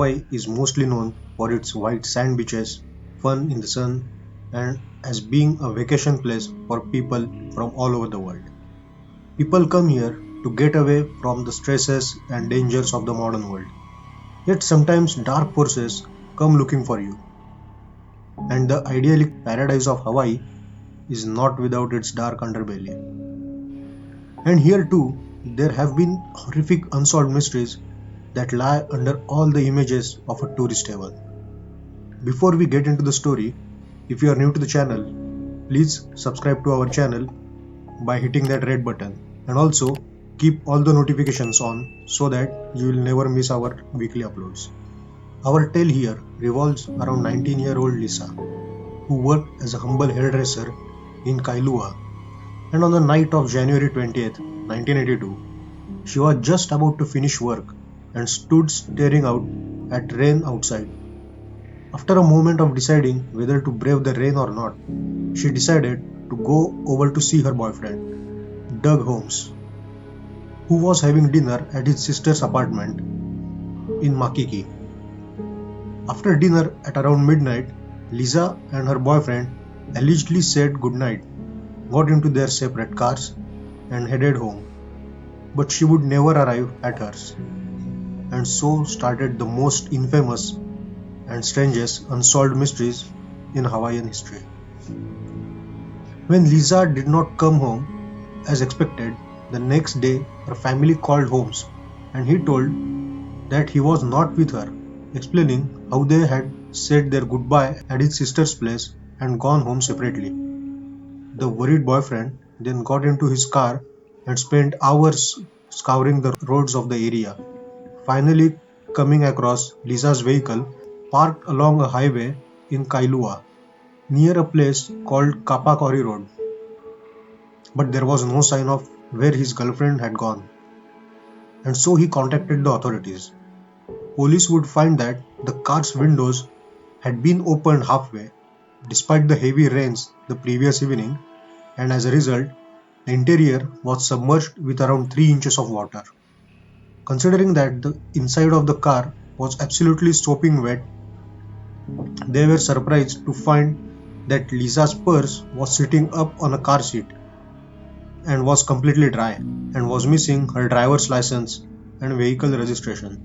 Hawaii is mostly known for its white sand beaches, fun in the sun, and as being a vacation place for people from all over the world. People come here to get away from the stresses and dangers of the modern world. Yet sometimes dark forces come looking for you, and the idyllic paradise of Hawaii is not without its dark underbelly. And here too, there have been horrific unsolved mysteries that lie under all the images of a tourist heaven. Before we get into the story, if you are new to the channel, please subscribe to our channel by hitting that red button, and also keep all the notifications on so that you will never miss our weekly uploads. Our tale here revolves around 19-year-old Lisa, who worked as a humble hairdresser in Kailua, and on the night of January 20th, 1982, she was just about to finish work and stood staring out at rain outside. After a moment of deciding whether to brave the rain or not, she decided to go over to see her boyfriend, Doug Holmes, who was having dinner at his sister's apartment in Makiki. After dinner at around midnight, Lisa and her boyfriend allegedly said goodnight, got into their separate cars, and headed home. But she would never arrive at hers. And so started the most infamous and strangest unsolved mysteries in Hawaiian history. When Lisa did not come home as expected, the next day her family called Holmes and he told that he was not with her, explaining how they had said their goodbye at his sister's place and gone home separately. The worried boyfriend then got into his car and spent hours scouring the roads of the area, finally coming across Lisa's vehicle parked along a highway in Kailua, near a place called Kapakori Road. But there was no sign of where his girlfriend had gone, and so he contacted the authorities. Police would find that the car's windows had been opened halfway, despite the heavy rains the previous evening, and as a result, the interior was submerged with around 3 inches of water. Considering that the inside of the car was absolutely sopping wet, they were surprised to find that Lisa's purse was sitting up on a car seat and was completely dry and was missing her driver's license and vehicle registration.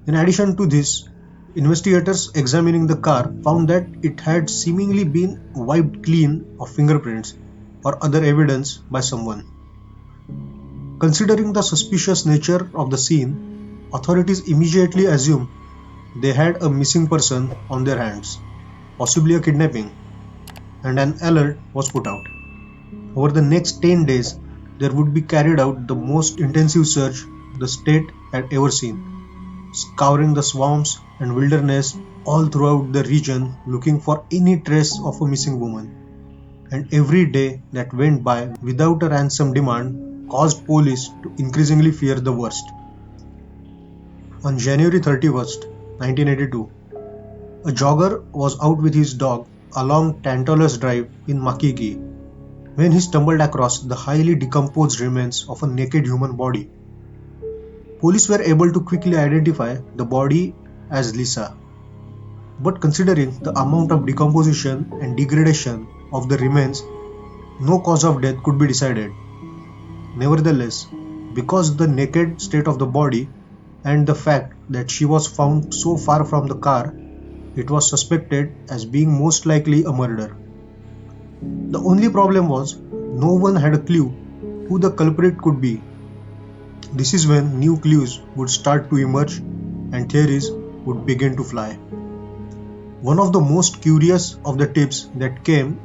In addition to this, investigators examining the car found that it had seemingly been wiped clean of fingerprints or other evidence by someone. Considering the suspicious nature of the scene, authorities immediately assumed they had a missing person on their hands, possibly a kidnapping, and an alert was put out. Over the next 10 days, there would be carried out the most intensive search the state had ever seen, scouring the swamps and wilderness all throughout the region looking for any trace of a missing woman. And every day that went by without a ransom demand caused police to increasingly fear the worst. On January 31st, 1982, a jogger was out with his dog along Tantalus Drive in Makiki when he stumbled across the highly decomposed remains of a naked human body. Police were able to quickly identify the body as Lisa. But considering the amount of decomposition and degradation of the remains, no cause of death could be decided. Nevertheless, because the naked state of the body and the fact that she was found so far from the car, it was suspected as being most likely a murder. The only problem was no one had a clue who the culprit could be. This is when new clues would start to emerge and theories would begin to fly. One of the most curious of the tips that came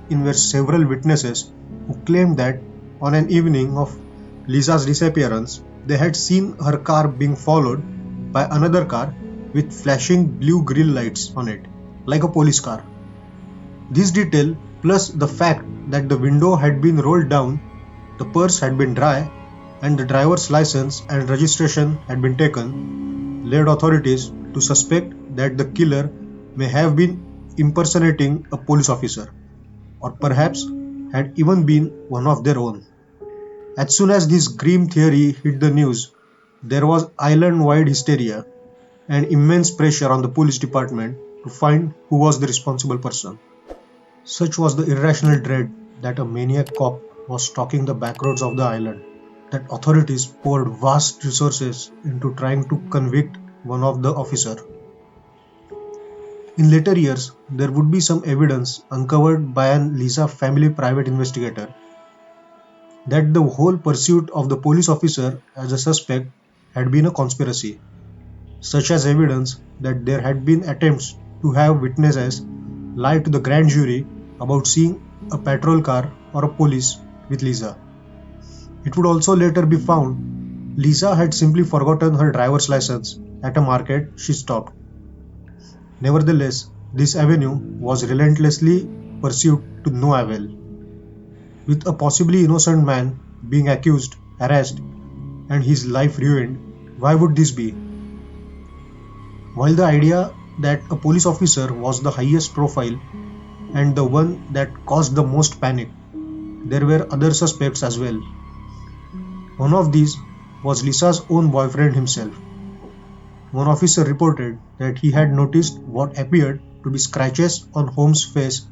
in were several witnesses who claimed that on an evening of Lisa's disappearance, they had seen her car being followed by another car with flashing blue grille lights on it, like a police car. This detail, plus the fact that the window had been rolled down, the purse had been dry, and the driver's license and registration had been taken, led authorities to suspect that the killer may have been impersonating a police officer, or perhaps had even been one of their own. As soon as this grim theory hit the news, there was island-wide hysteria, and immense pressure on the police department to find who was the responsible person. Such was the irrational dread that a maniac cop was stalking the backroads of the island, that authorities poured vast resources into trying to convict one of the officers. In later years, there would be some evidence uncovered by an Lisa family private investigator that the whole pursuit of the police officer as a suspect had been a conspiracy, such as evidence that there had been attempts to have witnesses lie to the grand jury about seeing a patrol car or a police with Lisa. It would also later be found Lisa had simply forgotten her driver's license at a market she stopped. Nevertheless, this avenue was relentlessly pursued to no avail. With a possibly innocent man being accused, harassed, and his life ruined, why would this be? While the idea that a police officer was the highest profile and the one that caused the most panic, there were other suspects as well. One of these was Lisa's own boyfriend himself. One officer reported that he had noticed what appeared to be scratches on Holmes' face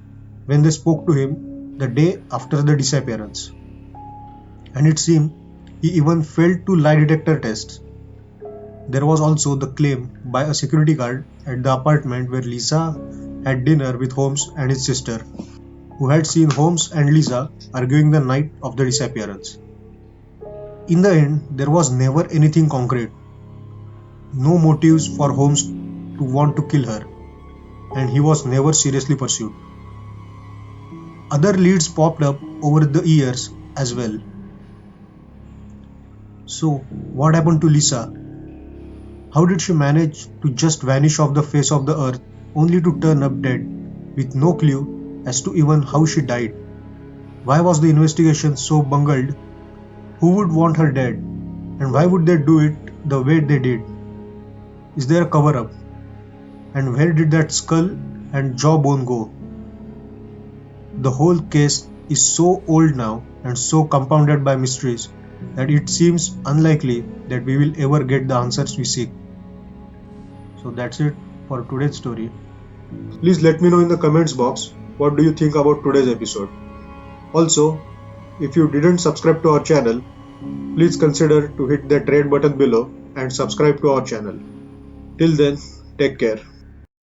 when they spoke to him the day after the disappearance. And it seemed he even failed two lie detector tests. There was also the claim by a security guard at the apartment where Lisa had dinner with Holmes and his sister, who had seen Holmes and Lisa arguing the night of the disappearance. In the end, there was never anything concrete, no motives for Holmes to want to kill her, and he was never seriously pursued. Other leads popped up over the years as well. So, what happened to Lisa? How did she manage to just vanish off the face of the earth only to turn up dead with no clue as to even how she died? Why was the investigation so bungled? Who would want her dead? And why would they do it the way they did? Is there a cover up? And where did that skull and jawbone go? The whole case is so old now and so compounded by mysteries that it seems unlikely that we will ever get the answers we seek. So that's it for today's story. Please let me know in the comments box what do you think about today's episode. Also, if you didn't subscribe to our channel, please consider to hit that red button below and subscribe to our channel. Till then, take care.